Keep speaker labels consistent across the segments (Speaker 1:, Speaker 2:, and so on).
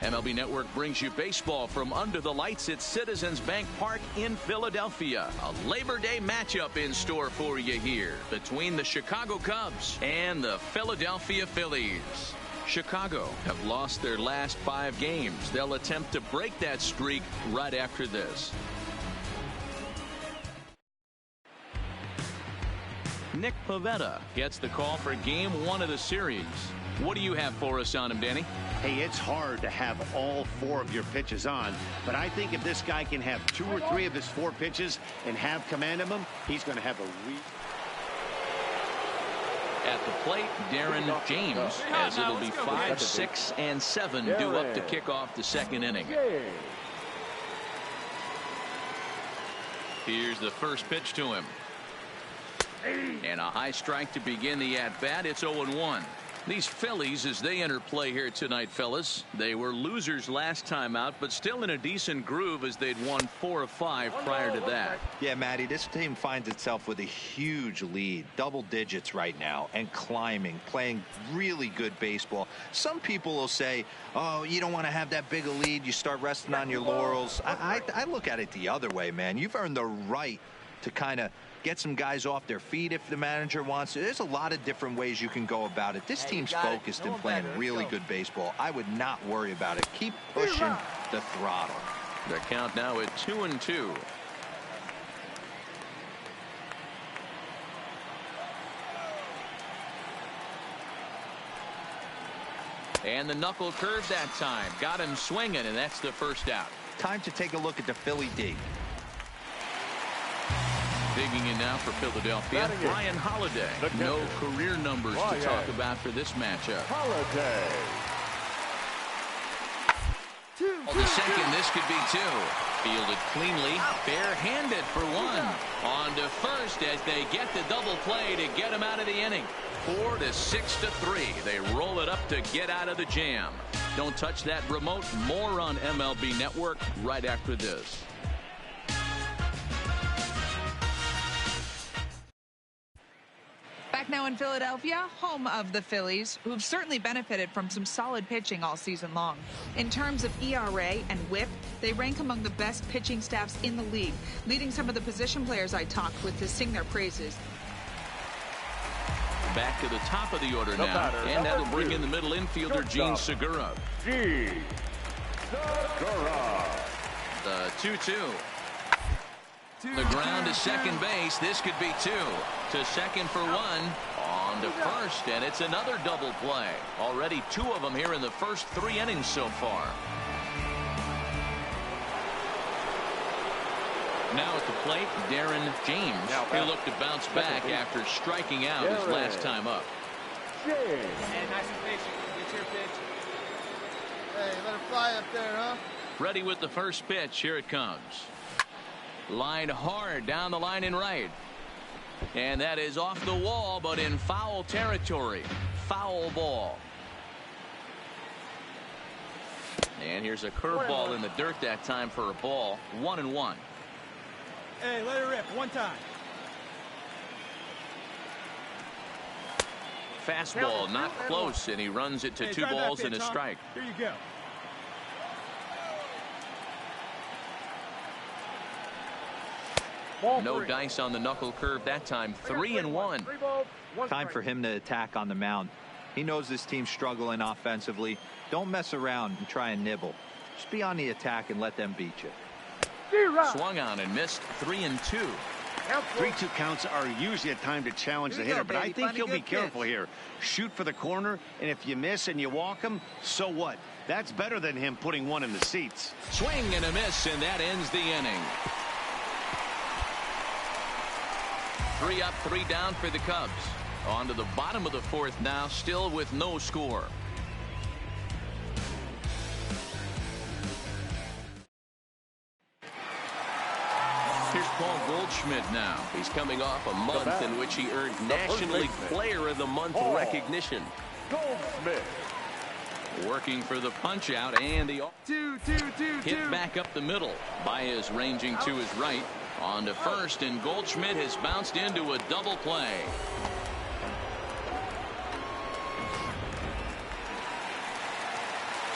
Speaker 1: MLB Network brings you baseball from under the lights at Citizens Bank Park in Philadelphia. A Labor Day matchup in store for you here between the Chicago Cubs and the Philadelphia Phillies. Chicago have lost their last 5 games. They'll attempt to break that streak right after this. Nick Pivetta gets the call for Game 1 of the series. What do you have for us on him, Danny?
Speaker 2: Hey, it's hard to have all 4 of your pitches on, but I think if this guy can have 2 or 3 of his 4 pitches and have command of them, he's going to have a week.
Speaker 1: At the plate, Darren James, as it'll be 5, 6, and 7 due up to kick off the 2nd inning. Here's the first pitch to him. And a high strike to begin the at-bat. It's 0-1. These Phillies, as they enter play here tonight, fellas, they were losers last time out, but still in a decent groove as they'd won 4 of 5 prior to that.
Speaker 3: Yeah, Matty, this team finds itself with a huge lead, double digits right now, and climbing, playing really good baseball. Some people will say, oh, you don't want to have that big a lead, you start resting on your laurels. I look at it the other way, man. You've earned the right to kind of get some guys off their feet if the manager wants to. There's a lot of different ways you can go about it. This team's focused and playing really good baseball. I would not worry about it. Keep pushing the throttle.
Speaker 1: The count now at 2-2. And the knuckle curve that time. Got him swinging, and that's the first out.
Speaker 3: Time to take a look at the Philly D.
Speaker 1: Digging in now for Philadelphia, Ryan Holiday. No career numbers to talk about for this matchup.
Speaker 4: Holiday.
Speaker 1: The second, this could be 2. Fielded cleanly, bare-handed for 1. On to first as they get the double play to get him out of the inning. 4 to 6 to 3. They roll it up to get out of the jam. Don't touch that remote. More on MLB Network right after this.
Speaker 5: Back now in Philadelphia, home of the Phillies, who've certainly benefited from some solid pitching all season long. In terms of ERA and WHIP, they rank among the best pitching staffs in the league, leading some of the position players I talked with to sing their praises.
Speaker 1: Back to the top of the order now, and that'll bring in the middle infielder, Gene Segura.
Speaker 4: Gene Segura.
Speaker 1: The 2-2. The ground to second base. This could be 2. To second for 1. On to first, and it's another double play. Already 2 of them here in the first 3 innings so far. Now at the plate, Darren James. He'll look to bounce back after striking out his last time up.
Speaker 6: Hey, nice and patient. Get your pitch.
Speaker 7: Hey, let her fly up there, huh?
Speaker 1: Ready with the first pitch. Here it comes. Line hard down the line in right. And that is off the wall, but in foul territory. Foul ball. And here's a curveball in the dirt that time for a ball. 1-1.
Speaker 6: Hey, let it rip. 1 time.
Speaker 1: Fastball not close, and he runs it to 2 balls and a strike.
Speaker 6: Here you go.
Speaker 1: No dice on the knuckle curve that time. 3-1.
Speaker 3: Time for him to attack on the mound. He knows this team's struggling offensively. Don't mess around and try and nibble. Just be on the attack and let them beat you.
Speaker 1: Swung on and missed. 3-2.
Speaker 2: 3-2 counts are usually a time to challenge the hitter, but I think he'll be careful here. Shoot for the corner, and if you miss and you walk him, so what? That's better than him putting 1 in the seats.
Speaker 1: Swing and a miss, and that ends the inning. 3 up, 3 down for the Cubs. On to the bottom of the 4th now, still with no score. Here's Paul Goldschmidt now. He's coming off a month in which he earned National League Player of the Month recognition.
Speaker 4: Goldschmidt.
Speaker 1: Working for the punch out, and the hit back up the middle. Baez ranging to his right. On to first, and Goldschmidt has bounced into a double play.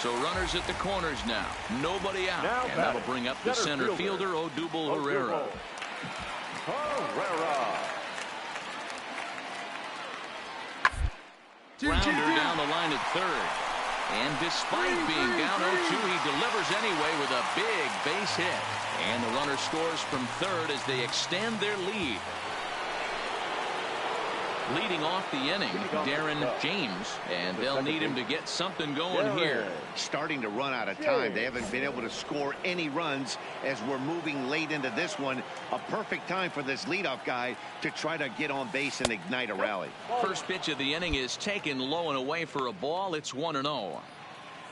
Speaker 1: So runners at the corners now. Nobody out.
Speaker 4: Now
Speaker 1: and that'll bring up the center fielder, Odubel Herrera. Grounder down the line at third. And despite being down 0-2, he delivers anyway with a big base hit. And the runner scores from third as they extend their lead. Leading off the inning, Darren James, and they'll need him to get something going here.
Speaker 2: Starting to run out of time. They haven't been able to score any runs as we're moving late into this one. A perfect time for this leadoff guy to try to get on base and ignite a rally.
Speaker 1: First pitch of the inning is taken low and away for a ball. It's 1-0.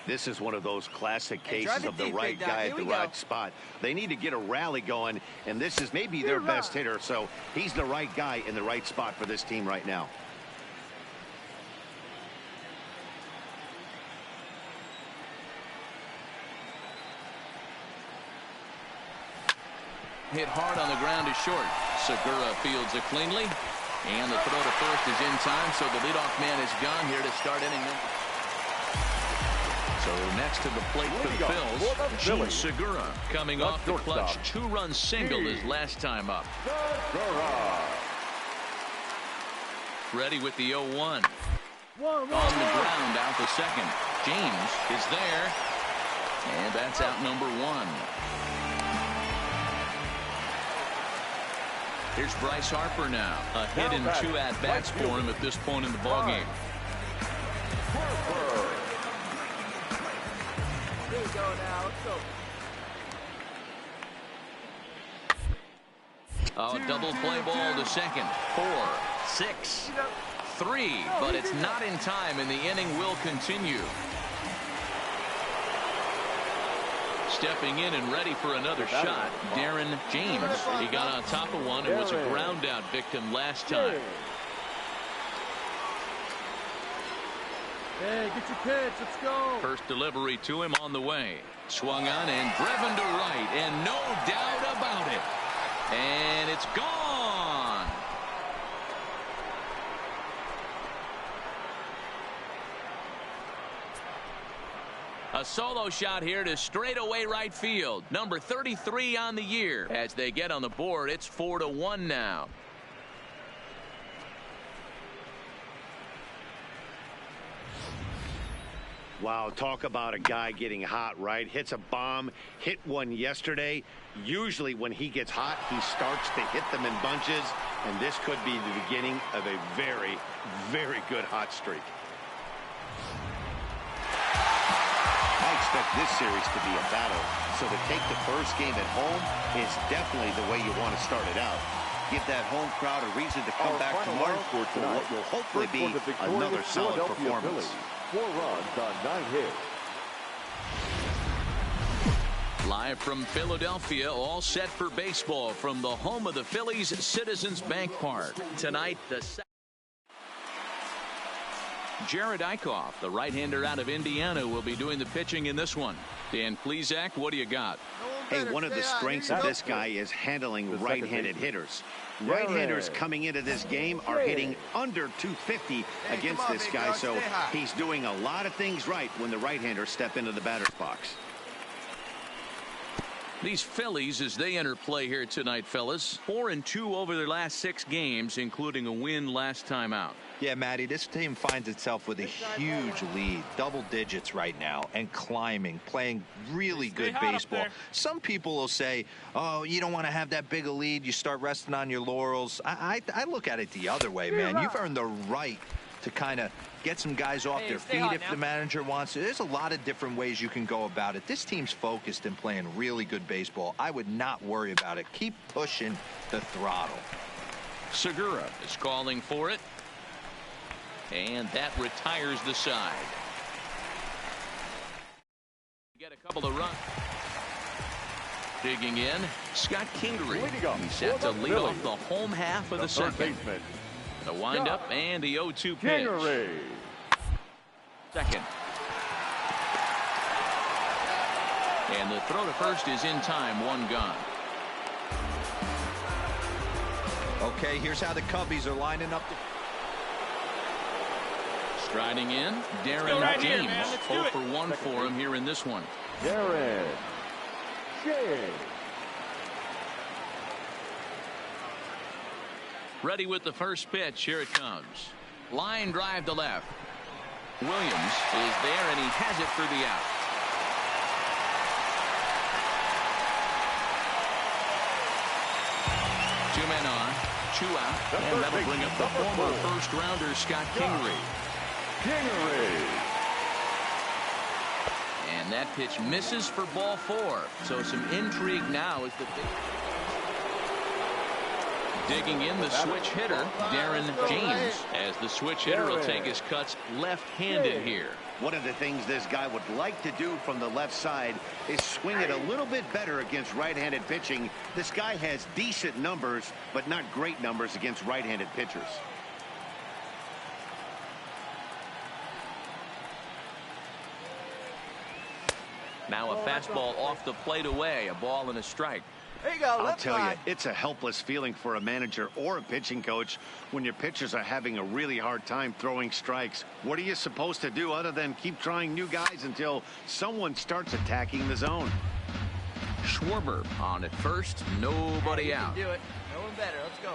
Speaker 2: This is one of those classic cases of the right guy at the right spot. They need to get a rally going, and this is maybe their best hitter, so he's the right guy in the right spot for this team right now.
Speaker 1: Hit hard on the ground to short. Segura fields it cleanly, and the throw to first is in time, so the leadoff man is gone here to start inning number. So next to the plate for the Phils, Gene Segura, coming off the clutch two-run single his last time up. Ready with the 0-1. On the ground out to second. James is there, and that's out number one. Here's Bryce Harper now. A hit and two at-bats for him at this point in the ballgame.
Speaker 6: Here we go now. Let's go.
Speaker 1: Oh, double play ball to second. 4, 6, 3, but it's not in time, and the inning will continue. Stepping in and ready for another shot, Darren James. He got on top of one and was a ground out victim last time.
Speaker 6: Hey, get your pitch. Let's go.
Speaker 1: First delivery to him on the way. Swung on and driven to right, and no doubt about it. And it's gone. A solo shot here to straightaway right field. Number 33 on the year. As they get on the board, it's 4-1 now.
Speaker 2: Wow, talk about a guy getting hot, right? Hits a bomb, hit one yesterday. Usually when he gets hot, he starts to hit them in bunches, and this could be the beginning of a very, very good hot streak. I expect this series to be a battle, so to take the first game at home is definitely the way you want to start it out. Give that home crowd a reason to come back tomorrow for what will hopefully be another solid performance.
Speaker 4: 4 runs on 9 hits.
Speaker 1: Live from Philadelphia, all set for baseball from the home of the Phillies, Citizens Bank Park. Tonight, the Jared Eichhoff, the right-hander out of Indiana, will be doing the pitching in this one. Dan Plesac, what do you got?
Speaker 2: Hey, one of the strengths of this guy is handling right-handed hitters. Right-handers coming into this game are hitting under 250 against this guy, so he's doing a lot of things right when the right-handers step into the batter's box.
Speaker 1: These Phillies, as they enter play here tonight, fellas, 4-2 over their last 6 games, including a win last time out.
Speaker 3: Yeah, Matty, this team finds itself with a huge lead, double digits right now, and climbing, playing really good baseball. Some people will say, oh, you don't want to have that big a lead, you start resting on your laurels. I look at it the other way, man. You've earned the right to kind of get some guys off their feet if the manager wants to. There's a lot of different ways you can go about it. This team's focused and playing really good baseball. I would not worry about it. Keep pushing the throttle.
Speaker 1: Segura is calling for it. And that retires the side. Get a couple of runs. Digging in, Scott Kingery. He's set to lead off the home half of the second. The windup and the 0-2 pitch. Second. And the throw to first is in time, 1 gone.
Speaker 3: Okay, here's how the Cubbies are lining up.
Speaker 1: Striding in, Darren James. 0 for 1 for him here in this one.
Speaker 4: Darren James.
Speaker 1: Ready with the first pitch. Here it comes. Line drive to left. Williams is there, and he has it for the out. Two men on, 2 out, and that'll bring up the former first-rounder Scott Kingery. And that pitch misses for ball 4. So some intrigue now as the digging in the switch hitter, Darren James, as the switch hitter will take his cuts left-handed here.
Speaker 2: One of the things this guy would like to do from the left side is swing it a little bit better against right-handed pitching. This guy has decent numbers, but not great numbers against right-handed pitchers.
Speaker 1: Now a fastball off the plate away, a ball and a strike.
Speaker 7: There you go.
Speaker 2: I'll tell you, it's a helpless feeling for a manager or a pitching coach when your pitchers are having a really hard time throwing strikes. What are you supposed to do other than keep trying new guys until someone starts attacking the zone?
Speaker 1: Schwarber on at first, nobody out.
Speaker 6: Do it. No one better. Let's go.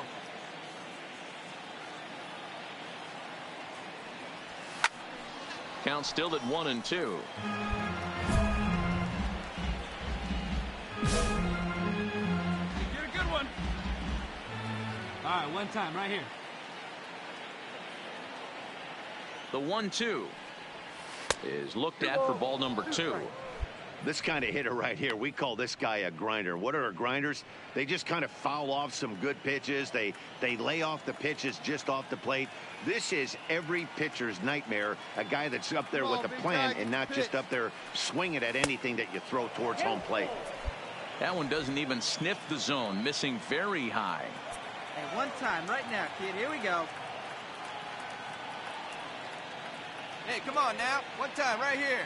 Speaker 1: Count still at 1-2.
Speaker 6: All right, one time right here.
Speaker 1: The 1-2 is looked at for ball number 2.
Speaker 2: This kind of hitter right here, we call this guy a grinder. What are grinders? They just kind of foul off some good pitches. They lay off the pitches just off the plate. This is every pitcher's nightmare, a guy that's up there with a plan and not just up there swinging at anything that you throw towards home plate.
Speaker 1: That one doesn't even sniff the zone, missing very high.
Speaker 6: Hey, one time right now, kid. Here we go. Hey, come on now. One time right here.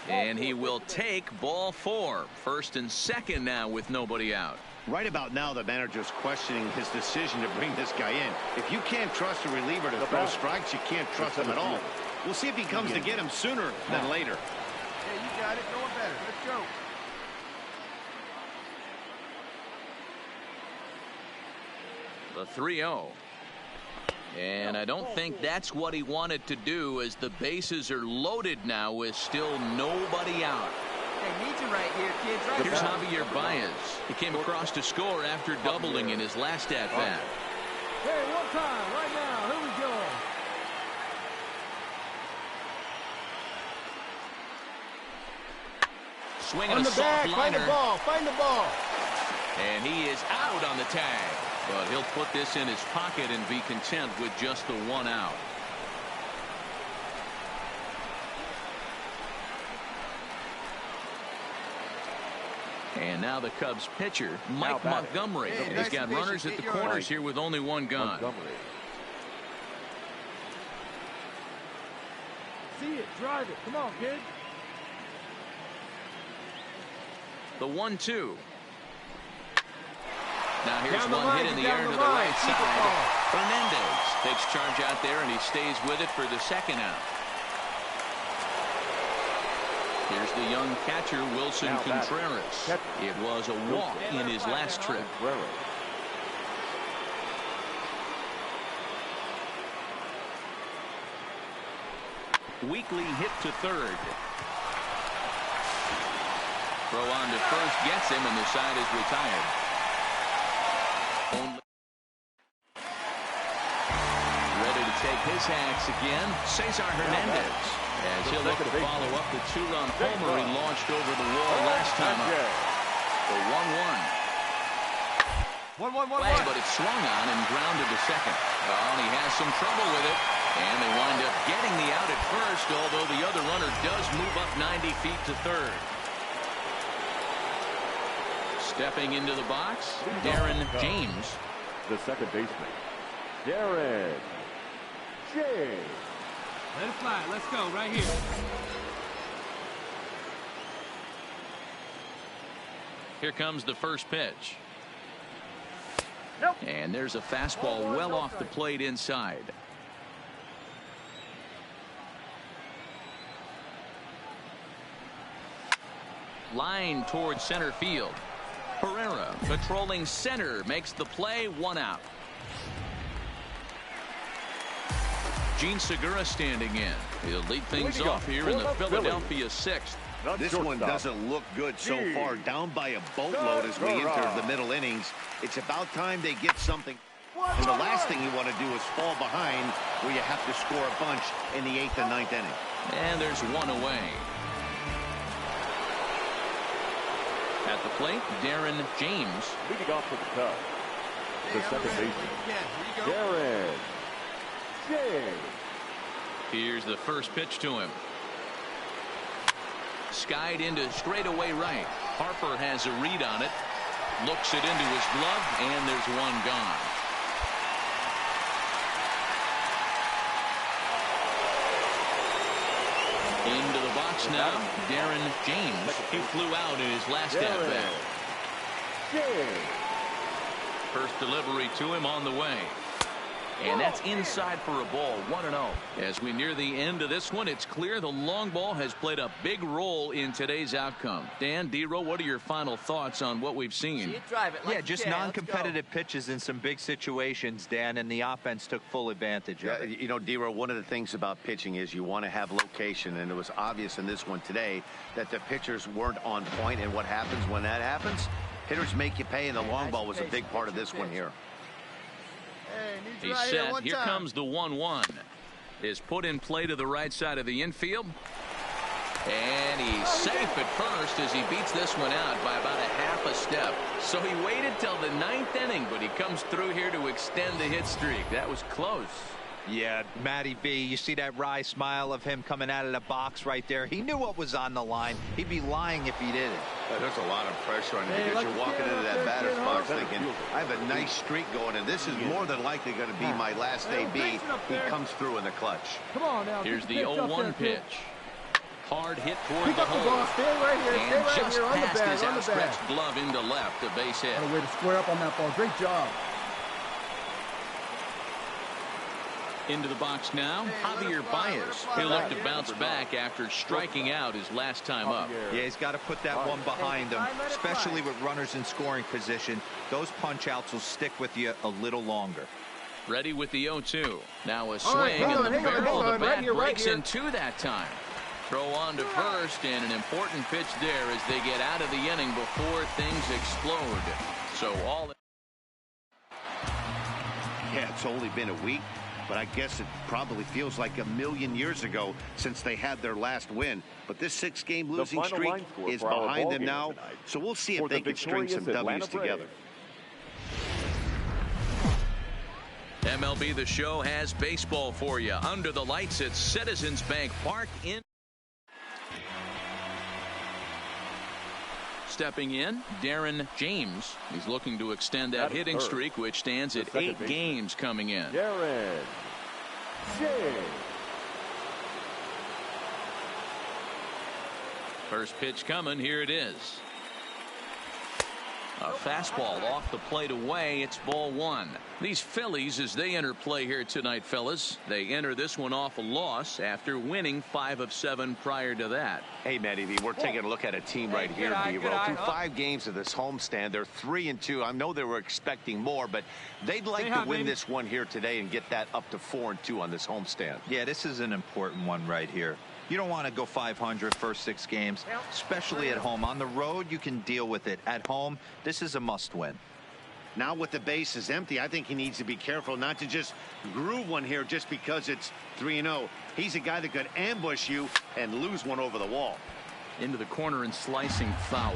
Speaker 1: And he will take ball 4. First and second now with nobody out.
Speaker 2: Right about now, the manager's questioning his decision to bring this guy in. If you can't trust a reliever to throw strikes, you can't trust him at all. We'll see if he comes to get him sooner than later.
Speaker 6: Hey, you got it. Going better. Let's go.
Speaker 1: The 3-0. And I don't think that's what he wanted to do, as the bases are loaded now with still nobody out.
Speaker 6: They need you right here, kids. Right.
Speaker 1: Here's Javier Baez. He came across to score after doubling in his last at-bat.
Speaker 6: Hey, one time right now. Here we go.
Speaker 1: Swinging a soft liner.
Speaker 7: Find the ball.
Speaker 1: And he is out on the tag. But he'll put this in his pocket and be content with just the 1 out. And now the Cubs pitcher, Mike Montgomery.
Speaker 6: Hey,
Speaker 1: He's got runners at the corners here with only 1 gun.
Speaker 6: See it. Drive it. Come on, kid.
Speaker 1: The 1-2. Now here's one hit in the air to the right side. Hernandez takes charge out there, and he stays with it for the second out. Here's the young catcher, Wilson Contreras. It was a walk in his last trip. Weekly hit to third. Throw on to first gets him, and the side is retired. Ready to take his hacks again, Cesar Hernandez, as he'll look to follow up the 2-run homer he launched over the wall last time up. The 1-1. But it's swung on and grounded to second. Well, he has some trouble with it, and they wind up getting the out at first, although the other runner does move up 90 feet to third. Stepping into the box, Darren James.
Speaker 4: The second baseman, Darren James.
Speaker 6: Let it fly. Let's go right here.
Speaker 1: Here comes the first pitch. And there's a fastball well off the plate inside. Line towards center field. Herrera patrolling center makes the play, 1 out. Gene Segura standing in. He'll lead things off here in the Philadelphia 6th.
Speaker 2: This one doesn't look good so far. Down by a boatload as we enter the middle innings. It's about time they get something. And the last thing you want to do is fall behind where you have to score a bunch in the 8th and 9th inning.
Speaker 1: And there's 1 away. At the plate, Darren James.
Speaker 4: Leading off for the Cubs, the second baseman, Darren James.
Speaker 1: Here's the first pitch to him. Skied into straightaway right. Harper has a read on it. Looks it into his glove, and there's 1 gone. Into the box now, Darren James. He flew out in his last at-bat. First delivery to him on the way. And that's inside for a ball, 1-0. As we near the end of this one, it's clear the long ball has played a big role in today's outcome. Dan, D-Row, what are your final thoughts on what we've seen?
Speaker 3: Yeah, just non-competitive pitches in some big situations, Dan, and the offense took full advantage of it.
Speaker 2: You know, D-Row, one of the things about pitching is you want to have location, and it was obvious in this one today that the pitchers weren't on point, and what happens when that happens? Hitters make you pay, and the long ball was a big part of this one here.
Speaker 1: He's set. Here comes the 1-1. Is put in play to the right side of the infield. And he's safe at first as he beats this one out by about a half a step. So he waited till the 9th inning, but he comes through here to extend the hit streak. That was close.
Speaker 3: Yeah, Matty B, you see that wry smile of him coming out of the box right there. He knew what was on the line. He'd be lying if he didn't.
Speaker 2: There's a lot of pressure on him because you're walking into that batter's box thinking, I have a nice streak going, and this is more than likely going to be my last AB. He comes through in the clutch.
Speaker 6: Come on now.
Speaker 1: Here's the 0-1 pitch. Hard hit toward the hole.
Speaker 6: And
Speaker 1: just past his outstretched glove into left, a base hit.
Speaker 6: What a way to square up on that ball. Great job.
Speaker 1: Into the box now, Javier Baez. He'll look to bounce back after striking out his last time up.
Speaker 3: Yeah, he's got to put that one behind him, especially with runners in scoring position. Those punch-outs will stick with you a little longer.
Speaker 1: Ready with the 0-2. Now a swing, and the barrel of the bat breaks in 2 that time. Throw on to first, and an important pitch there as they get out of the inning before things explode. So all...
Speaker 2: Yeah, it's only been a week, but I guess it probably feels like a million years ago since they had their last win. But this 6-game losing streak is behind them now, so we'll see if they can string some W's together.
Speaker 1: MLB The Show has baseball for you under the lights at Citizens Bank Park in... Stepping in, Darren James. He's looking to extend that hitting streak, which stands at 8 games coming in.
Speaker 4: Darren James.
Speaker 1: First pitch coming. Here it is. A fastball off the plate away. It's ball 1. These Phillies, as they enter play here tonight, fellas, they enter this one off a loss after winning 5 of 7 prior to that.
Speaker 2: Hey, Matty V, we're taking a look at a team right here, D-Row. Through 5 games of this homestand, they're 3-2. I know they were expecting more, but they'd like to win this one here today and get that up to 4-2 on this homestand.
Speaker 3: Yeah, this is an important one right here. You don't want to go 500 first 6 games, especially at home. On the road, you can deal with it. At home, this is a must-win.
Speaker 2: Now with the bases empty, I think he needs to be careful not to just groove one here just because it's 3-0. He's a guy that could ambush you and lose one over the wall.
Speaker 1: Into the corner and slicing foul.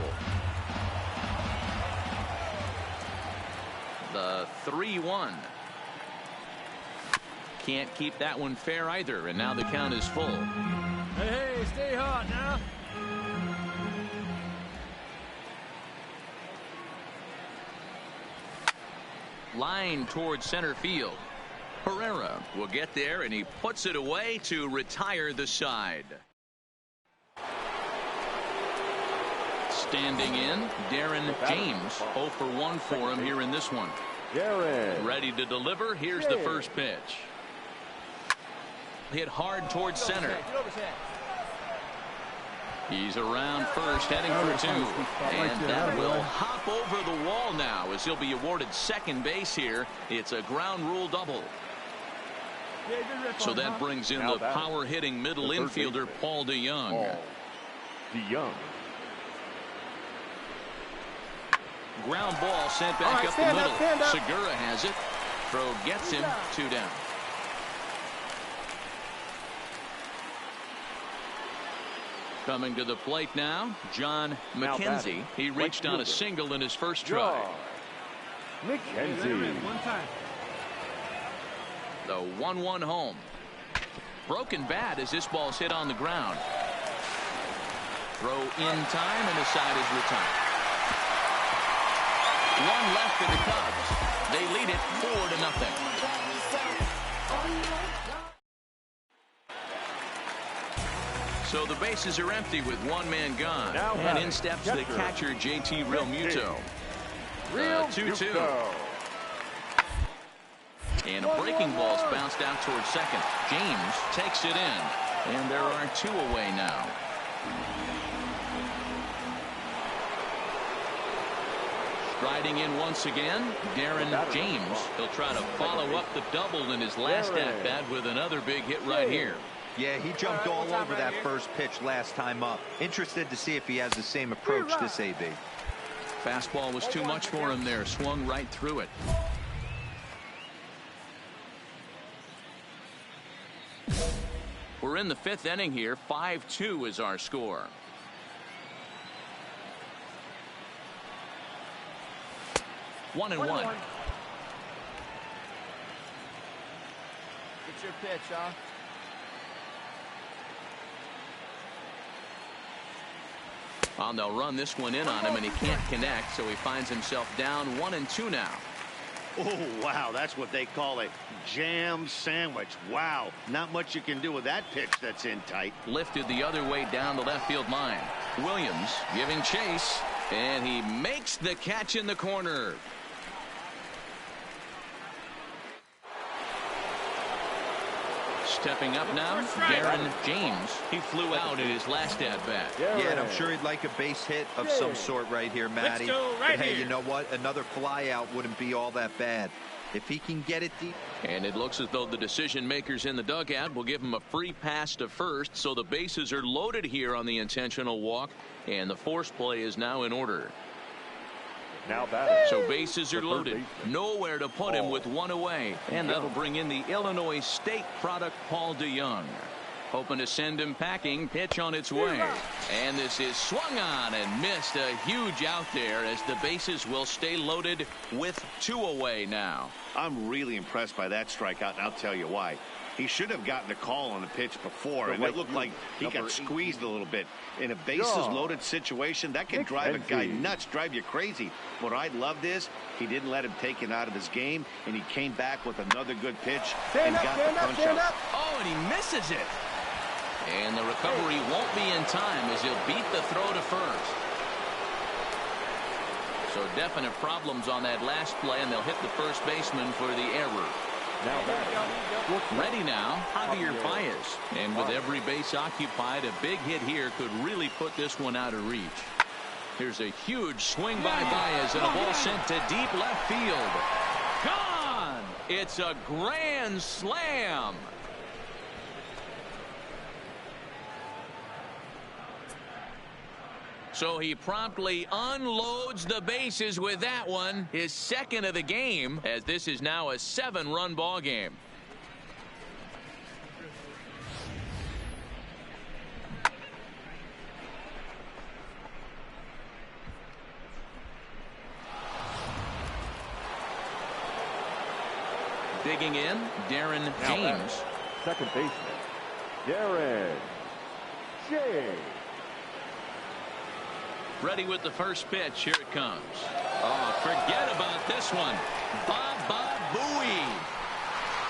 Speaker 1: The 3-1. Can't keep that one fair either, and now the count is full.
Speaker 6: Hey, stay hot now.
Speaker 1: Line towards center field. Herrera will get there, and he puts it away to retire the side. Standing in, Darren James. 0 for 1 for him here in this one.
Speaker 4: Darren.
Speaker 1: Ready to deliver. Here's the first pitch. Hit hard towards center. He's around first, heading for 2. And that will hop over the wall now as he'll be awarded second base here. It's a ground rule double. So that brings in the power-hitting middle infielder, Paul DeYoung. Ground ball sent back up the middle. Segura has it. Throw gets him 2 down. Coming to the plate now, John McKenzie. He reached on a single in his first try.
Speaker 4: McKenzie.
Speaker 1: The 1-1 home. Broken bat as this ball's hit on the ground. Throw in time, and the side is retired. 1 left for the Cubs. They lead it 4-0. So the bases are empty with 1 man gone. And in steps the catcher, JT Realmuto. 2-2. And a breaking ball's bounced out towards second. James takes it in. And there are 2 away now. Striding in once again, Darren James. He'll try to follow up the double in his last at-bat with another big hit right here.
Speaker 3: Yeah, he jumped all over that first pitch last time up. Interested to see if he has the same approach this AB.
Speaker 1: Fastball was too much for him there. Swung right through it. We're in the 5th inning here. 5-2 is our score. One and one.
Speaker 7: It's your pitch, huh?
Speaker 1: Well, they'll run this one in on him, and he can't connect, so he finds himself down 1-2 now.
Speaker 2: Oh, wow, that's what they call a jam sandwich. Wow, not much you can do with that pitch that's in tight.
Speaker 1: Lifted the other way down the left field line. Williams giving chase, and he makes the catch in the corner. Stepping up now, Darren James. He flew out in his last at-bat.
Speaker 3: Yeah, and I'm sure he'd like a base hit of some sort right here, Matty. But hey, you know what? Another fly out wouldn't be all that bad. If he can get it deep.
Speaker 1: And it looks as though the decision makers in the dugout will give him a free pass to first. So the bases are loaded here on the intentional walk. And the force play is now in order. So bases are loaded. Nowhere to put him with 1 away. And that'll bring in the Illinois State product, Paul DeYoung. Hoping to send him packing. Pitch on its way. And this is swung on and missed. A huge out there as the bases will stay loaded with 2 away now.
Speaker 2: I'm really impressed by that strikeout, and I'll tell you why. He should have gotten a call on the pitch before, and it looked like he got squeezed a little bit. In a bases-loaded situation, that can drive a guy nuts, drive you crazy. What I loved is he didn't let him take it out of his game, and he came back with another good pitch and got the punch out.
Speaker 1: Oh, and he misses it. And the recovery won't be in time as he'll beat the throw to first. So definite problems on that last play, and they'll hit the first baseman for the error. Ready now, Javier Baez. And with every base occupied, a big hit here could really put this one out of reach. Here's a huge swing by Baez, and a ball sent to deep left field. Gone! It's a grand slam. So he promptly unloads the bases with that one, his second of the game, as this is now a 7-run ball game. Digging in, Darren James.
Speaker 4: Second baseman, Darren James.
Speaker 1: Ready with the first pitch. Here it comes. Oh, forget about this one. Baba Booey.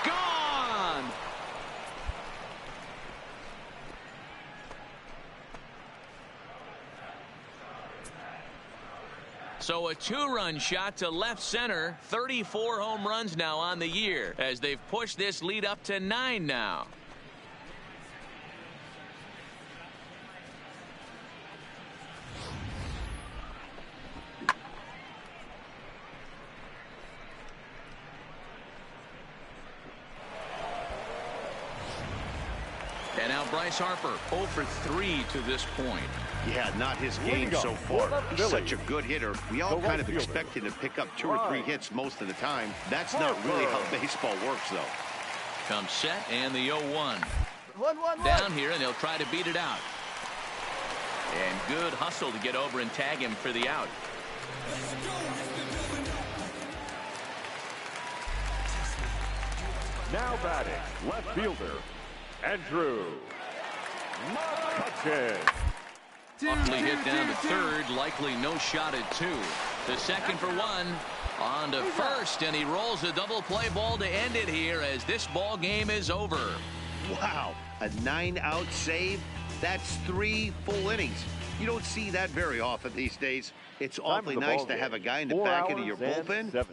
Speaker 1: Gone. So a 2-run shot to left center. 34 home runs now on the year as they've pushed this lead up to 9 now. Bryce Harper, 0 for 3 to this point.
Speaker 2: Yeah, not his game so far. He's such a good hitter. We all kind of expect him to pick up 2 or 3 hits most of the time. That's not really how baseball works, though.
Speaker 1: Comes set, and the 0-1. Down here, and they'll try to beat it out. And good hustle to get over and tag him for the out.
Speaker 4: Now batting, left fielder, Andrew McCutchen.
Speaker 1: Awfully hit down to third, likely no shot at 2. The second for 1. On to first, and he rolls a double play ball to end it here as this ball game is over.
Speaker 2: Wow, a 9-out save? That's 3 full innings. You don't see that very often these days. It's awfully nice to have a guy in the back end of your bullpen.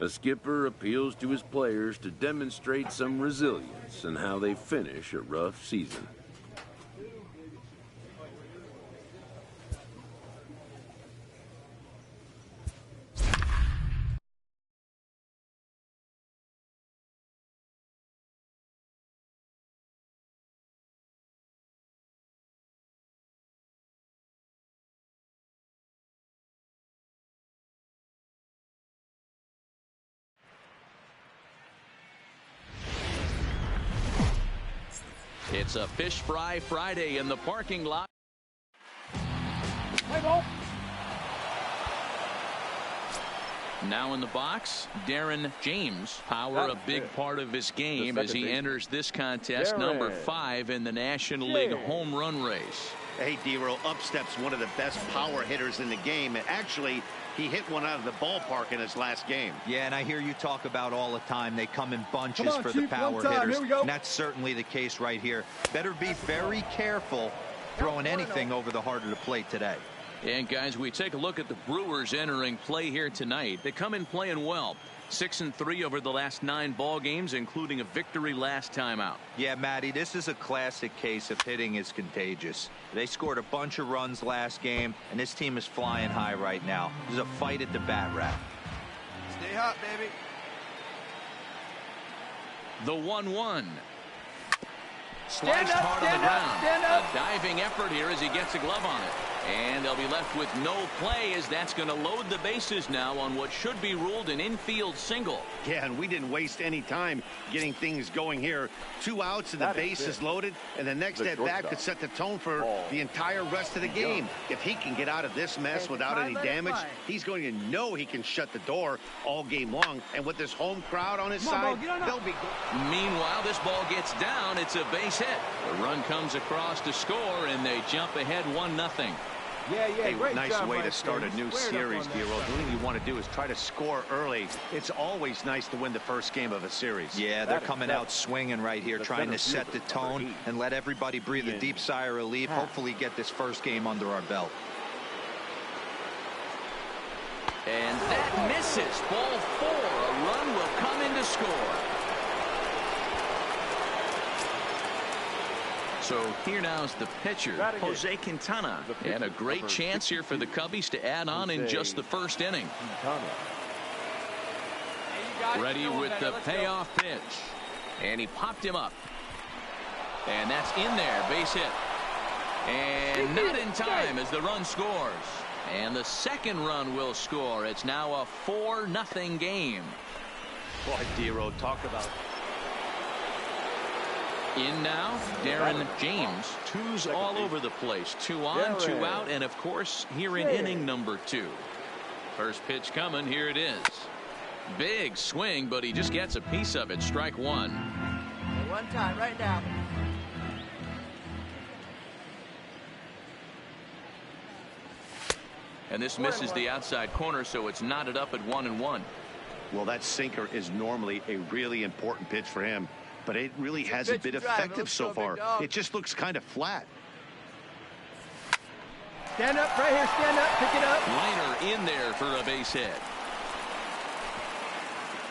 Speaker 8: A skipper appeals to his players to demonstrate some resilience in how they finish a rough season.
Speaker 1: It's a Fish Fry Friday in the parking lot. Now in the box, Darren James. Power a big part of his game as he enters this contest, number 5 in the National League home run race.
Speaker 2: Hey, D-Roll, up steps one of the best power hitters in the game. And actually, he hit one out of the ballpark in his last game.
Speaker 3: Yeah, and I hear you talk about all the time they come in bunches for the power hitters. And that's certainly the case right here. Better be very careful throwing anything over the heart of the plate today.
Speaker 1: And guys, we take a look at the Brewers entering play here tonight. They come in playing well. 6-3 over the last 9 ball games, including a victory last time out.
Speaker 3: Yeah, Matty, this is a classic case of hitting is contagious. They scored a bunch of runs last game, and this team is flying high right now. There's a fight at the bat rack.
Speaker 7: Stay hot, baby.
Speaker 1: The 1-1. Sliced hard on the ground. A diving effort here as he gets a glove on it. And they'll be left with no play as that's going to load the bases now on what should be ruled an infield single.
Speaker 2: Yeah, and we didn't waste any time getting things going here. 2 outs and the base is loaded, and the next at bat could set the tone for the entire rest of the game. If he can get out of this mess without any damage, he's going to know he can shut the door all game long. And with this home crowd on his side, they'll be good.
Speaker 1: Meanwhile, this ball gets down. It's a base hit. The run comes across to score, and they jump ahead 1-0.
Speaker 2: Hey, nice way to start a new series, D-Roll. The only thing you want to do is try to score early. It's always nice to win the first game of a series.
Speaker 3: Yeah, they're coming out swinging right here, trying to set the tone and let everybody breathe a deep sigh of relief. Hopefully get this first game under our belt.
Speaker 1: And that misses. Ball 4. A run will come in to score. So here now is the pitcher, Jose Quintana. And a great chance here for the Cubbies to add on in just the first inning. Ready with the payoff pitch. And he popped him up. And that's in there. Base hit. And not in time as the run scores. And the second run will score. It's now a 4-0 game.
Speaker 2: Boy, Dero, talk about.
Speaker 1: In now, Darren James. Twos all over the place. 2 on, 2 out, and of course, here in inning number 2. First pitch coming. Here it is. Big swing, but he just gets a piece of it. Strike 1.
Speaker 7: One time right now.
Speaker 1: And this misses the outside corner, so it's knotted up at 1-1.
Speaker 2: Well, that sinker is normally a really important pitch for him, but it really hasn't been effective so far. It just looks kind of flat.
Speaker 7: Stand up right here. Stand up. Pick it up.
Speaker 1: Liner in there for a base hit.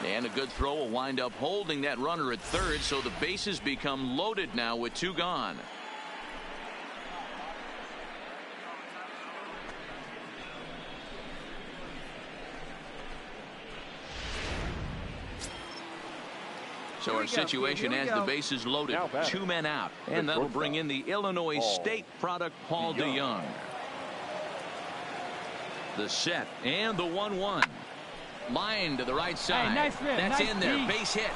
Speaker 1: And a good throw will wind up holding that runner at third, so the bases become loaded now with 2 gone. So our situation has the bases loaded. 2 men out. And that'll bring in the Illinois State product, Paul DeYoung. The set and the 1-1. Line to the right side. That's in there. Base hit.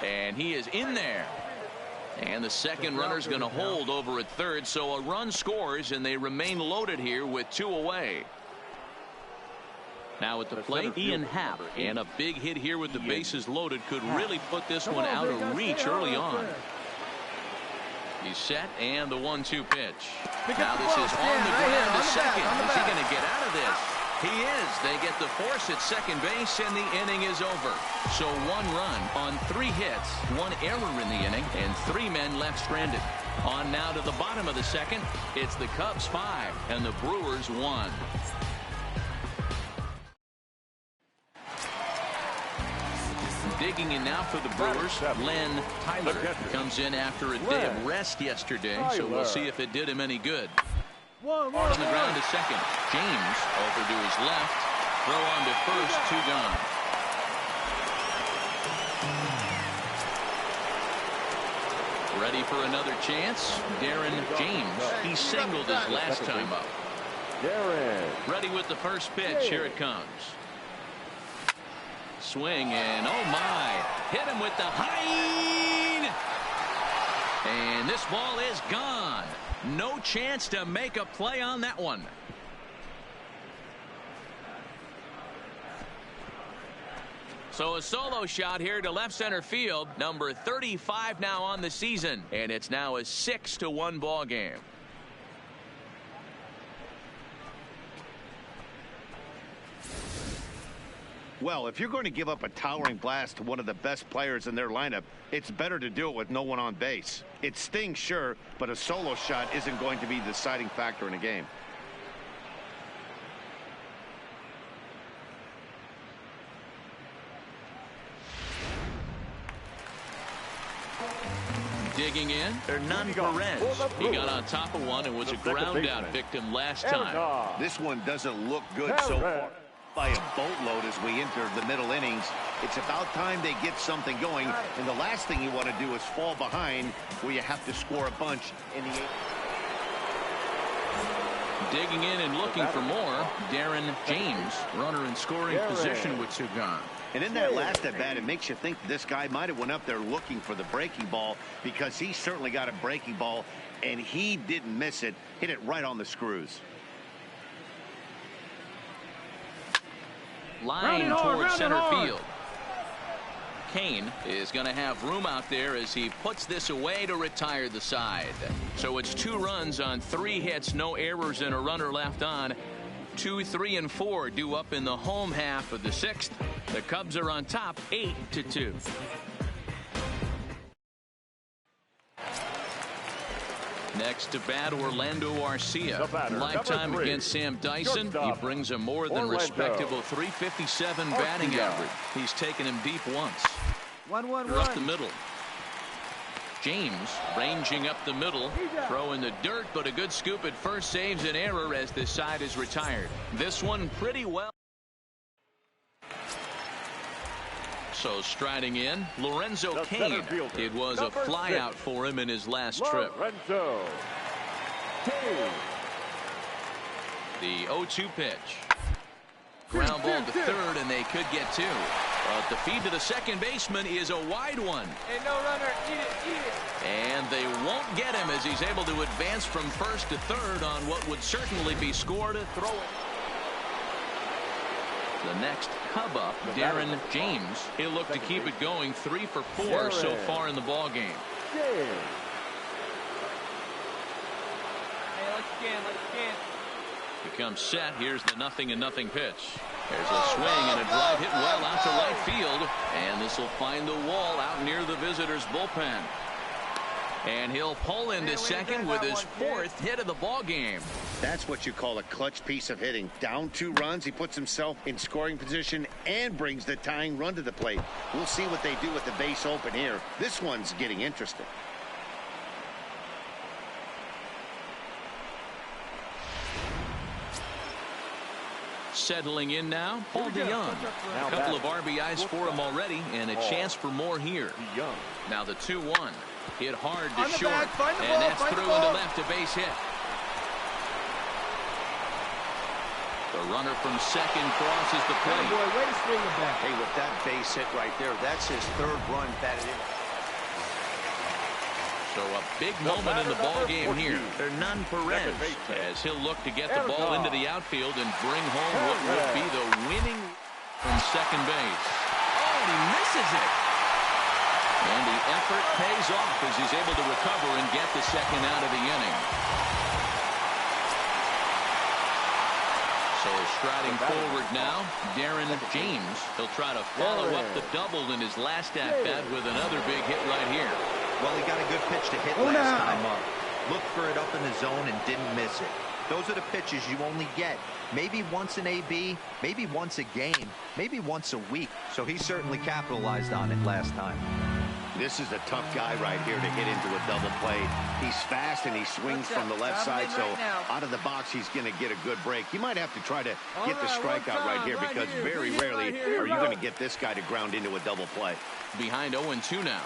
Speaker 1: And he is in there. And the second runner's going to hold over at third. So a run scores, and they remain loaded here with 2 away. Now at the plate, Ian Happ, and a big hit here with the bases loaded could really put this one out of reach early on. He's set, and the 1-2 pitch. Now this is on the ground to second. Is he going to get out of this? He is. They get the force at second base, and the inning is over. So 1 run on 3 hits, 1 error in the inning, and 3 men left stranded. On now to the bottom of the second. It's the Cubs 5 and the Brewers 1. Digging in now for the Brewers, Len Tyler comes in after a day of rest yesterday, so we'll see if it did him any good. On the ground to second. James over to his left. Throw on to first. 2 gone. Ready for another chance. Darren James. He singled his last time up. Ready with the first pitch. Here it comes. Swing, and oh my, hit him with the high, and this ball is gone. No chance to make a play on that one. So a solo shot here to left center field. Number 35 now on the season, and it's now a 6-1 ball game.
Speaker 2: Well, if you're going to give up a towering blast to one of the best players in their lineup, it's better to do it with no one on base. It stings, sure, but a solo shot isn't going to be the deciding factor in a game.
Speaker 1: Digging in, Hernan Perez. He got on top of one and was a ground out victim last time.
Speaker 2: This one doesn't look good so far. By a boatload as we enter the middle innings. It's about time they get something going, and the last thing you want to do is fall behind where you have to score a bunch in the 8th.
Speaker 1: Digging in and looking for more, Darren James, runner in scoring position with 2 gone.
Speaker 2: And in that last at bat, it makes you think this guy might have went up there looking for the breaking ball, because he certainly got a breaking ball and he didn't miss it. Hit it right on the screws.
Speaker 1: Line towards center field. Kane is going to have room out there as he puts this away to retire the side. So it's 2 runs on 3 hits, no errors, and a runner left on. 2, 3, and 4 due up in the home half of the 6th. The Cubs are on top 8-2. Next to bat, Orlando Arcia. Lifetime against Sam Dyson. He brings a more than respectable .357 batting average. He's taken him deep once.
Speaker 7: 1-1-1.
Speaker 1: Up the middle. James ranging up the middle. Throw in the dirt, but a good scoop at first saves an error as this side is retired. This one pretty well. So striding in, Lorenzo Cain. It was a flyout for him in his last trip. The 0-2 pitch. Ground ball to third, and they could get two. But the feed to the second baseman is a wide one.
Speaker 6: Hey, no runner. Eat it.
Speaker 1: And they won't get him as he's able to advance from first to third on what would certainly be scored a throw. The next Cub up, Darren James. He'll look to keep it going 3 for 4 so far in the ball game.
Speaker 6: Hey, let's scan.
Speaker 1: He comes set. Here's the 0-0 pitch. There's a swing and a drive hit well out to right field. And this will find the wall out near the visitors' bullpen. And he'll pull into second with his 4th hit of the ball game.
Speaker 2: That's what you call a clutch piece of hitting. Down 2 runs, he puts himself in scoring position and brings the tying run to the plate. We'll see what they do with the base open here. This one's getting interesting.
Speaker 1: Settling in now, Paul DeYoung. A couple of RBIs for him already, and a chance for more here. Now the 2-1. Hit hard to short, and that's through into left, a base hit. The runner from second crosses the plate.
Speaker 7: Way to swing it back.
Speaker 2: Hey, with that base hit right there, that's his 3rd run batted in.
Speaker 1: So a big moment in the ball game here. Hernan Perez, as he'll look to get the ball into the outfield and bring home what would be the winning from second base. Oh, and he misses it. And the effort pays off as he's able to recover and get the second out of the inning. So striding forward now, Darren James. He'll try to follow up the double in his last at-bat with another big hit right here.
Speaker 3: Well, he got a good pitch to hit last time up. Looked for it up in the zone and didn't miss it. Those are the pitches you only get maybe once in AB, maybe once a game, maybe once a week. So he certainly capitalized on it last time.
Speaker 2: This is a tough guy right here to hit into a double play. He's fast and he swings from the left side, so out of the box he's going to get a good break. You might have to try to get the strikeout right here because very rarely are you going to get this guy to ground into a double play.
Speaker 1: Behind 0-2 now.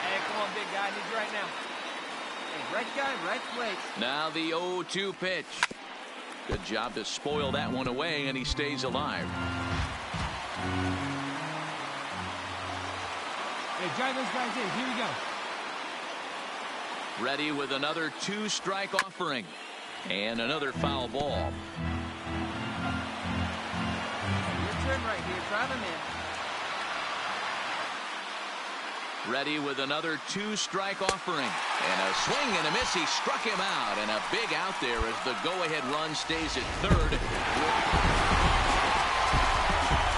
Speaker 6: Hey, come on, big guy. I need you right now.
Speaker 7: Hey, right guy, right place.
Speaker 1: Now the 0-2 pitch. Good job to spoil that one away, and he stays alive.
Speaker 6: Hey, drive those guys in. Here we go.
Speaker 1: Ready with another 2-strike offering. And another foul ball.
Speaker 7: Your turn right here. Drive him in.
Speaker 1: Ready with another 2-strike offering. And a swing and a miss. He struck him out. And a big out there as the go-ahead run stays at third.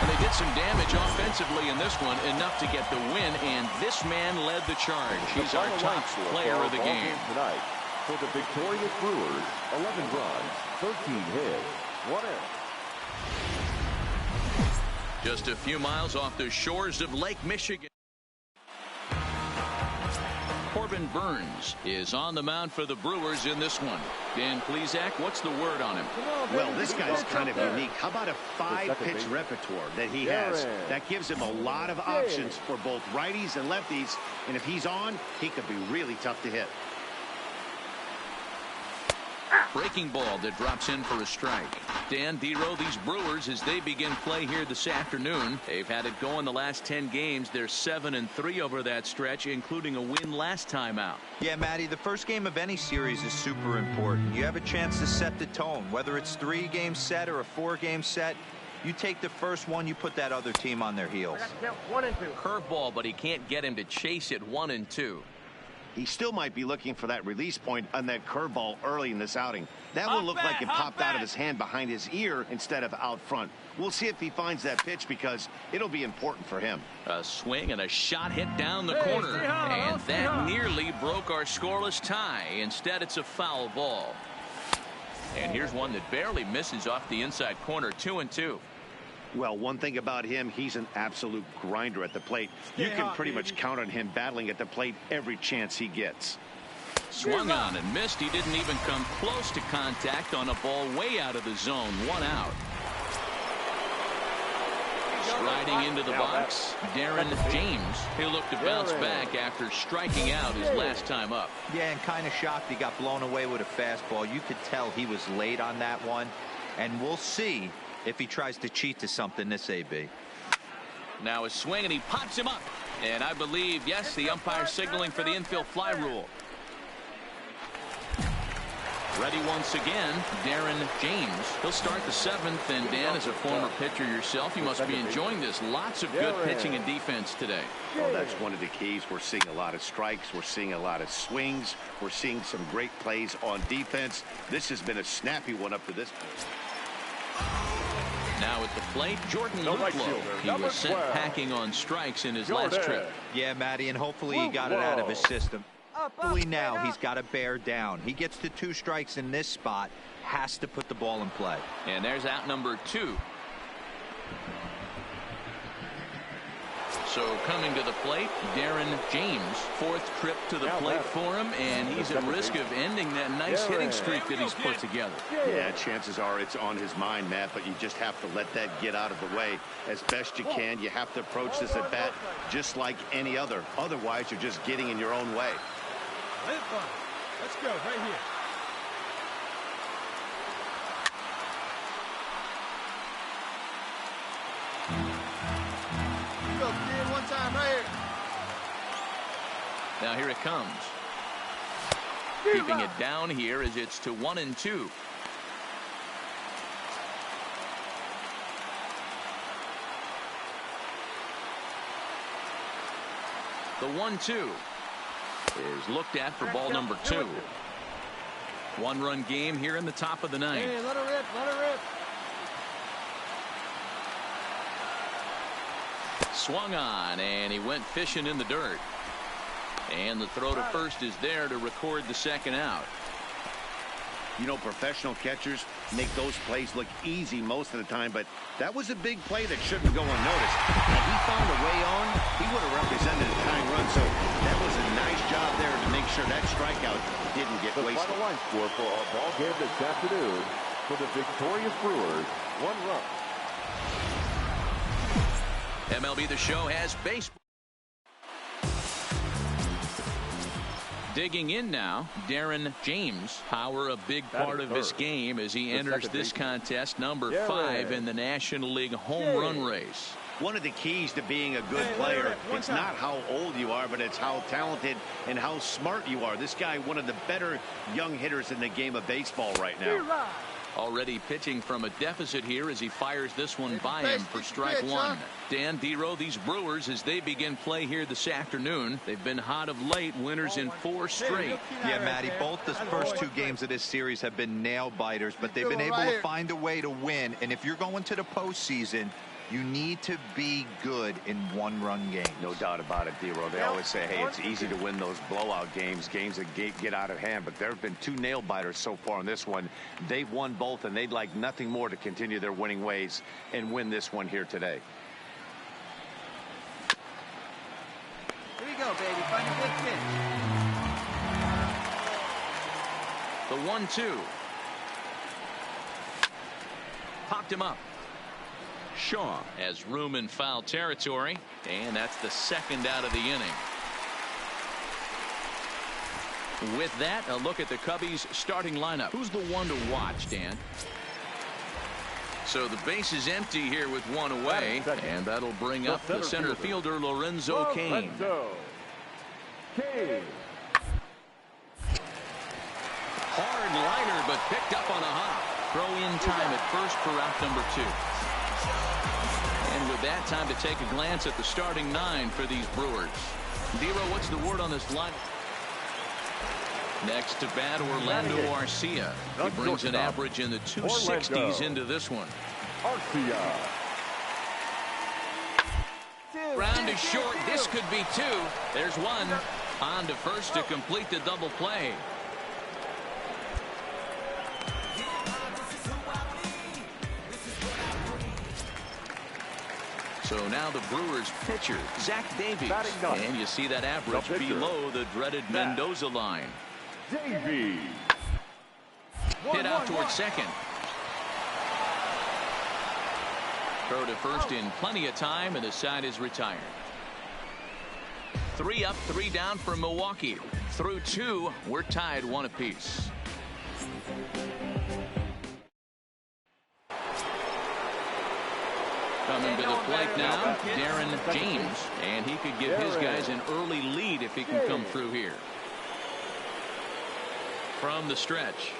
Speaker 1: And they did some damage offensively in this one, enough to get the win, and this man led the charge. He's our top player of the game.
Speaker 4: Tonight for the victorious Brewers, 11 runs, 13 hits, 1 error.
Speaker 1: Just a few miles off the shores of Lake Michigan. Corbin Burns is on the mound for the Brewers in this one. Dan Plesac, what's the word on him?
Speaker 2: Well, this guy's kind of unique. How about a 5-pitch repertoire that he has? That gives him a lot of options for both righties and lefties. And if he's on, he could be really tough to hit.
Speaker 1: Breaking ball that drops in for a strike. Dan Dero, these Brewers, as they begin play here this afternoon, they've had it going the last 10 games. They're 7-3 over that stretch, including a win last time out.
Speaker 3: Yeah, Matty, the first game of any series is super important. You have a chance to set the tone, whether it's 3-game set or a 4-game set. You take the first one, you put that other team on their heels.
Speaker 7: 1 and 2.
Speaker 1: Curveball, but he can't get him to chase it 1 and 2.
Speaker 2: He still might be looking for that release point on that curveball early in this outing. That will look like it popped out of his hand behind his ear instead of out front. We'll see if he finds that pitch because it'll be important for him.
Speaker 1: A swing and a shot hit down the corner. And that nearly broke our scoreless tie. Instead, it's a foul ball. And here's one that barely misses off the inside corner. 2-2.
Speaker 2: Well, one thing about him, he's an absolute grinder at the plate. You can pretty much count on him battling at the plate every chance he gets.
Speaker 1: Swung on and missed. He didn't even come close to contact on a ball way out of the zone. 1 out. Striding into the box, Darren James. He'll look to bounce back after striking out his last time up.
Speaker 3: Yeah, and kind of shocked he got blown away with a fastball. You could tell he was late on that one. And we'll see if he tries to cheat to something this AB.
Speaker 1: Now a swing, and he pops him up. And I believe, yes, the umpire signaling for the infield fly rule. Ready once again, Darren James. He'll start the 7th, and Dan, as a former pitcher yourself, you must be enjoying this. Lots of good pitching and defense today.
Speaker 2: Well, that's one of the keys. We're seeing a lot of strikes. We're seeing a lot of swings. We're seeing some great plays on defense. This has been a snappy one up to this point.
Speaker 1: Now at the plate, Jordan Luplow. He was sent packing on strikes in his last trip.
Speaker 3: Yeah, Matty, and hopefully he got it out of his system. Hopefully now he's got to bear down. He gets to 2 strikes in this spot, has to put the ball in play.
Speaker 1: And there's out number 2. So coming to the plate, Darren James. 4th trip to the plate for him, and he's at risk of ending that nice hitting streak that he's put together.
Speaker 2: Yeah, chances are it's on his mind, Matt, but you just have to let that get out of the way as best you can. You have to approach this at bat just like any other. Otherwise, you're just getting in your own way.
Speaker 6: Let's go right here. Go, kid, one time right here.
Speaker 1: Now here it comes. Keeping it down here as it's to 1-2. The 1-2 is looked at for ball number 2. 1-run game here in the top of the 9th.
Speaker 6: Hey, let her rip, let her rip.
Speaker 1: Swung on, and he went fishing in the dirt. And the throw to first is there to record the 2nd out.
Speaker 2: You know, professional catchers make those plays look easy most of the time, but that was a big play that shouldn't go unnoticed. Had he found a way on, he would have represented a tying run, so that was a nice job there to make sure that strikeout didn't get wasted.
Speaker 4: The final line score for our ball game this afternoon for the victorious Brewers, 1 run.
Speaker 1: MLB The Show has baseball. Digging in now, Darren James. Power a big part of his game as he enters this contest, number 5 in the National League home run race.
Speaker 2: One of the keys to being a good player, it's not how old you are, but it's how talented and how smart you are. This guy, one of the better young hitters in the game of baseball right now.
Speaker 1: Already pitching from a deficit here as he fires this one by him for strike 1. Dan Dero, these Brewers, as they begin play here this afternoon, they've been hot of late, winners in 4 straight.
Speaker 3: Yeah, Matty, both the first 2 games of this series have been nail biters, but they've been able to find a way to win. And if you're going to the postseason, you need to be good in 1-run games.
Speaker 2: No doubt about it, Dero. They always say, hey, it's easy to win those blowout games, games that get out of hand. But there have been 2 nail-biters so far in this one. They've won both, and they'd like nothing more to continue their winning ways and win this one here today.
Speaker 7: Here you go, baby. Find a big pitch.
Speaker 1: The 1-2. Popped him up. Shaw has room in foul territory, and that's the 2nd out of the inning. With that, a look at the Cubbies' starting lineup. Who's the one to watch, Dan? So the base is empty here with 1 away, and that'll bring up the center fielder, Lorenzo Cain. Hard liner, but picked up on a hop. Throw in time at first for out number 2. And with that, time to take a glance at the starting 9 for these Brewers. Dero, what's the word on this line? Next to bat, Orlando Arcia. He brings an average in the 260s into this one.
Speaker 4: Arcia.
Speaker 1: Ground is short. This could be 2. There's 1. On to first to complete the double play. So now the Brewers pitcher, Zach Davies. And you see that average below the dreaded Mendoza line.
Speaker 4: Davies.
Speaker 1: Hit out towards second. Throw to first in plenty of time, and the side is retired. 3 up, 3 down for Milwaukee. Through 2, we're tied 1 apiece. Coming to the plate now, Darren James, and he could give his guys an early lead if he can come through here. From the stretch.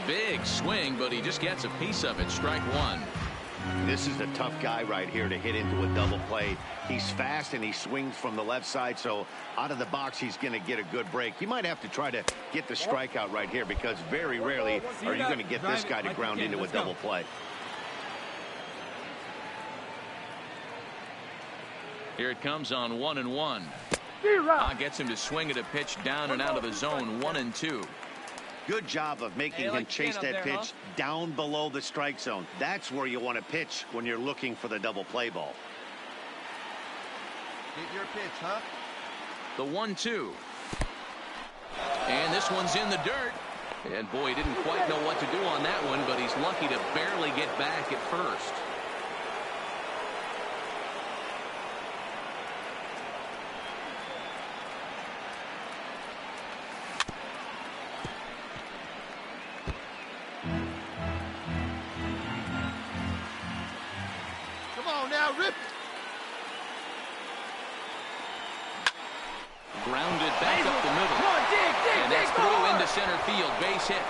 Speaker 1: Big swing, but he just gets a piece of it. Strike 1.
Speaker 2: This is a tough guy right here to hit into a double play. He's fast and he swings from the left side, so out of the box he's going to get a good break. You might have to try to get the strikeout right here, because very rarely are you going to get this guy to ground into a double play.
Speaker 1: Here it comes on 1-1. Gets him to swing at a pitch down and out of the zone. 1-2.
Speaker 2: Good job of making him chase that pitch down below the strike zone. That's where you want to pitch when you're looking for the double play ball.
Speaker 7: Get your pitch, huh?
Speaker 1: The 1-2. And this one's in the dirt. And boy, he didn't quite know what to do on that one, but he's lucky to barely get back at first.
Speaker 7: Rip.
Speaker 1: Grounded back up the middle. And that's through into center field. Base hit.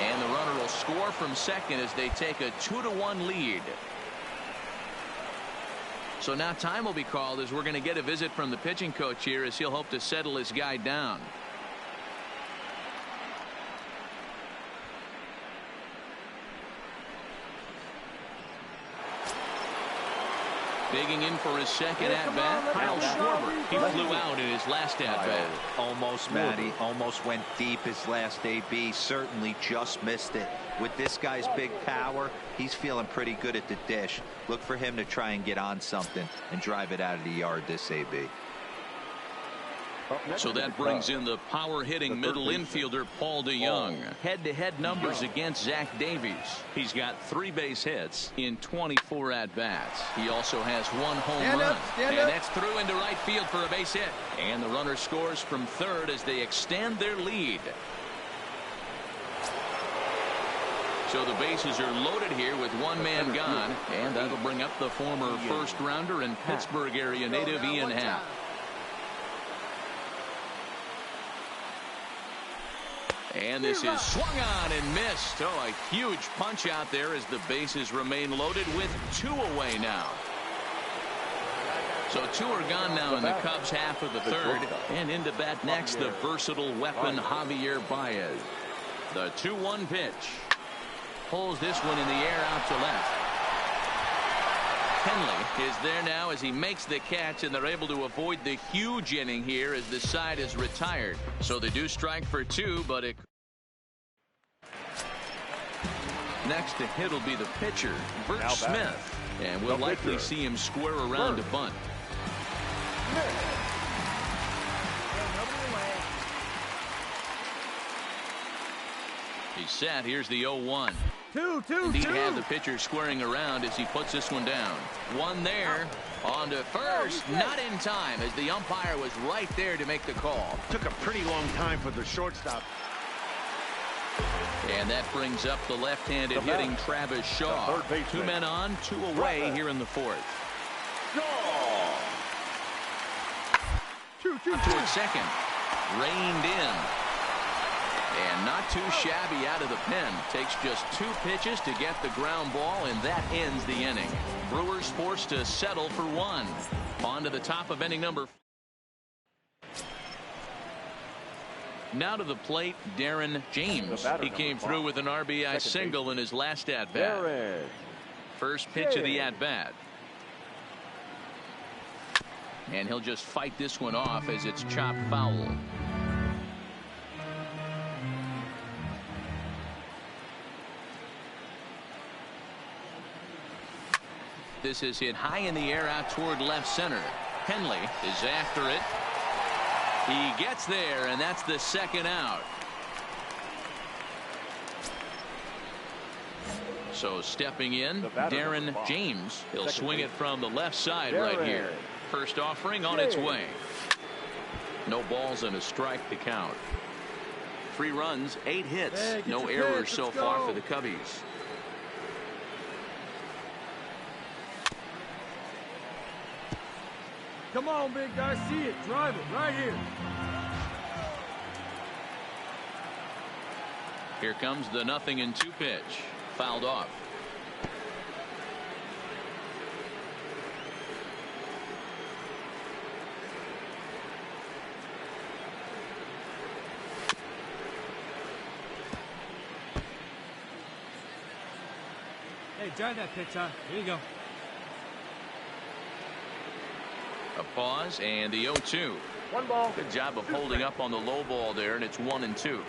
Speaker 1: And the runner will score from second as they take a 2-1 lead. So now time will be called as we're going to get a visit from the pitching coach here, as he'll hope to settle his guy down. Digging in for his second at-bat, Kyle Schwarber. He flew out in his last at-bat.
Speaker 3: Almost, Matty. Almost went deep his last AB. Certainly just missed it. With this guy's big power, he's feeling pretty good at the dish. Look for him to try and get on something and drive it out of the yard this AB.
Speaker 1: So that brings in the power-hitting middle infielder Paul DeYoung. Head-to-head numbers against Zach Davies. He's got 3 base hits in 24 at-bats. He also has 1 home run. And that's through into right field for a base hit. And the runner scores from third as they extend their lead. So the bases are loaded here with 1 man gone. And that'll bring up the former first-rounder and Pittsburgh area native Ian Happ. And this is swung on and missed. Oh, a huge punch out there as the bases remain loaded with 2 away now. So 2 are gone now in the Cubs' half of the third. And into bat next, the versatile weapon Javier Baez. The 2-1 pitch. Pulls this one in the air out to left. Henley is there now as he makes the catch, and they're able to avoid the huge inning here as the side is retired. So they do strike for 2, but it... Next to hit will be the pitcher, Bert Smith. And we'll likely see him square around to bunt. He's set. Here's the 0-1. Indeed, have the pitcher squaring around as he puts this one down. 1 there. On to first. Not in time, as the umpire was right there to make the call.
Speaker 2: Took a pretty long time for the shortstop.
Speaker 1: And that brings up the left-handed hitting Travis Shaw. 2 men on, 2 away here in the 4th. Towards second. Reined in. And not too shabby out of the pen. Takes just 2 pitches to get the ground ball, and that ends the inning. Brewers forced to settle for 1. On to the top of inning number 4. Now to the plate, Darren James. He came through with an RBI single in his last at-bat. First pitch of the at-bat. And he'll just fight this one off as it's chopped foul. This is hit high in the air out toward left center. Henley is after it. He gets there, and that's the second out. So stepping in, Darren James. He'll swing it from the left side right here. First offering on its way. No balls and a strike to count. 3 runs, 8 hits. No errors so far for the Cubbies.
Speaker 4: Come on, big guy. See it. Drive it right here.
Speaker 1: Here comes the 0-2 pitch. Fouled off.
Speaker 6: Hey, drive that pitch, huh? Here you go.
Speaker 1: A pause and the 0-2.
Speaker 4: 1 ball.
Speaker 1: Good job of holding up on the low ball there, and it's 1-2.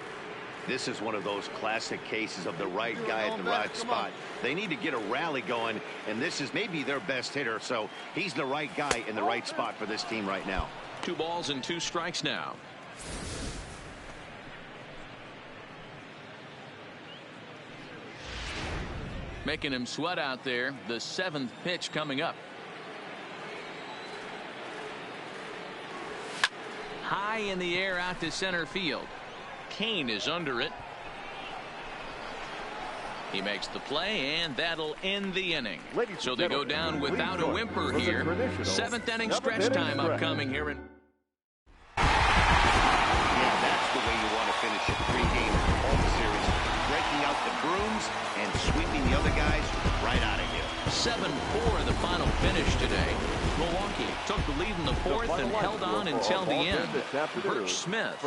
Speaker 2: This is one of those classic cases of the right guy at the right spot. They need to get a rally going, and this is maybe their best hitter, so he's the right guy in the right spot for this team right now.
Speaker 1: 2 balls and 2 strikes now. Making him sweat out there. The 7th pitch coming up. High in the air out to center field. Kane is under it. He makes the play, and that'll end the inning. So they go down without a whimper here. 7th inning stretch time upcoming here.
Speaker 2: Yeah, that's the way you want to finish a 3-game home series. Breaking out the brooms and sweeping the other guys right out of you.
Speaker 1: 7-4 the final finish today. Milwaukee took the lead in the 4th and held on until the end. Bert Smith